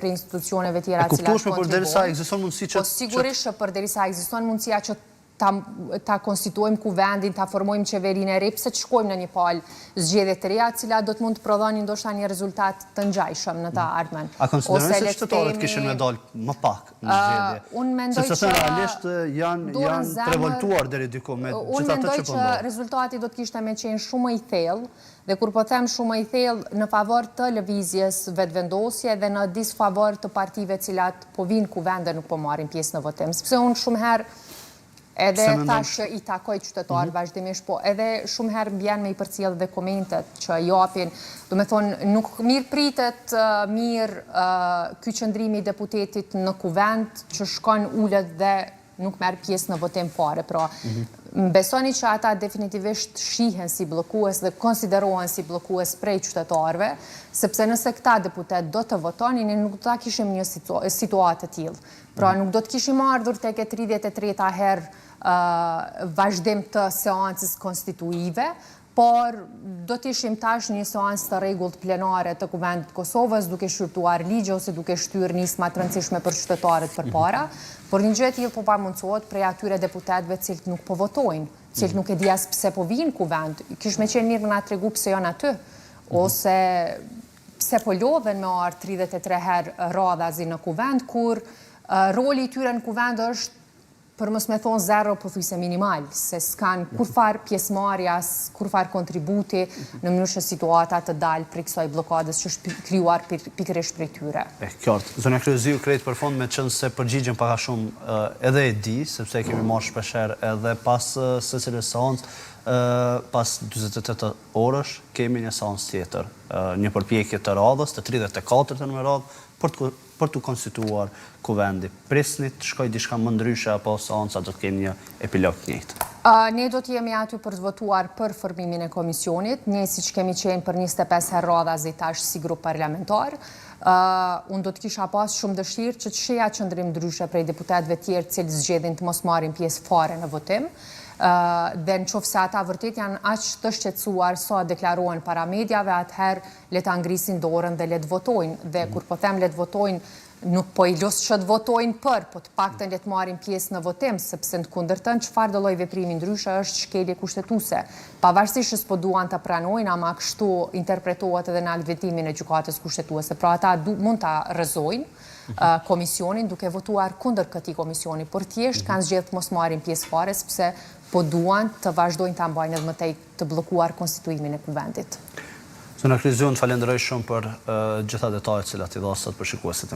për institucioneve tjera cilat kontribuojnë. E kuptueshme përderisa ekziston mundësi që... Po sigurisht që përderisa ekziston mundësia që ta konstituojmë kuvendin, ta formojmë qeverinë e re, pse të shkojmë në një palë zgjedhje të reja, cilat do të mund të prodhoni ndoshta një rezultat të ngjajshëm në të ardhmen. A konsideroni se qytetarët kishin me dalë më pak në zgjedhje? Unë mendoj që... Sepse realisht janë të revoltuar deri diku me gjithë ato që po ndodhin. Unë mendoj që rezultati do të kishte me qenë shumë më i thellë, dhe kur po them shumë më i thellë, në favor të lëvizjes vetëvendosje dhe në disfavor të partive cilat po vinë kuvende nuk po marrin pjesë në votim. Sepse unë shumë herë edhe thash i takoj qytetarë vazhdimisht, po edhe shumë herë mbjen me i përcjell dhe komentet që japin. Do me thonë, nuk mirë pritet mirë ky qëndrimi i deputetit në kuvend që shkon ulet dhe nuk merr pjesë në votim fare. Pra, besoni që ata definitivisht shihen si bllokues dhe konsiderohen si bllokues prej qytetarëve, sepse nëse këta deputet do të votonin, ne nuk do ta kishim një situatë të tillë. Pra, nuk do të kishim ardhur tek e 33-ta herë vazhdim të seancës konstituive, por do të ishim tash një seancë të rregullt plenare të Kuvendit të Kosovës, duke shqyrtuar ligje ose duke shtyrë nisma të rëndësishme për qytetarët përpara, por një gjë e tillë po pamundsohet prej atyre deputetëve cilët nuk po votojnë, cilët nuk e di as pse po vinë kuvend. Kish me qenë mirë më na tregu pse janë aty, ose pse po lodhen me ardh 33 herë radhazi në kuvend, kur roli i tyre në kuvend është për mos me thonë zero pothuajse minimal, se s'kan kurfar pjesëmarrjas, kurfar kontributi në mënyrë që situata të dalë prej kësaj blokadës që është krijuar pikërisht prej tyre. Qartë. Zonja Kryeziu krejt për fond me qenë se përgjigjen pak a shumë edhe e di, sepse kemi marrë shpeshherë edhe pas secilës seancë, pas 48 orësh kemi një seancë tjetër, një përpjekje të radhës, të 34-tën me radhë, për të konstituar kuvendi. Prisni të shkoj diçka më ndryshe apo seanca do të kenë një epilog të njëjtë? Ne do të jemi aty për të votuar për formimin e komisionit, ne siç kemi qenë për 25 herë radhazi tash si grup parlamentar. Unë do të kisha pas shumë dëshirë që të sheja qëndrim ndryshe prej deputetëve tjerë të cilët zgjedhin të mos marrin pjesë fare në votim. Dhe në qoftë se ata vërtet janë aq të shqetësuar sa deklarohen para mediave, atëherë le ta ngrisin dorën dhe le të votojnë. Dhe kur po them le të votojnë, nuk po i los që të votojnë për, po të paktën le të marrin pjesë në votim, sepse në kundërtën çfarë do lloj veprimi ndryshe është shkelje kushtetuese. Pavarësisht se s'po duan ta pranojnë, ama kështu interpretohet edhe në aktvetimin e gjykatës kushtetuese. Pra ata mund ta rrëzojnë komisionin duke votuar kundër këtij komisioni, por thjesht kanë zgjedhur të mos marrin pjesë fare sepse po duan të vazhdojnë ta mbajnë edhe më tej të bllokuar konstituimin e kuvendit. Zonja Kryeziu, falenderoj shumë për gjitha detajet që i dha sot për shikuesit.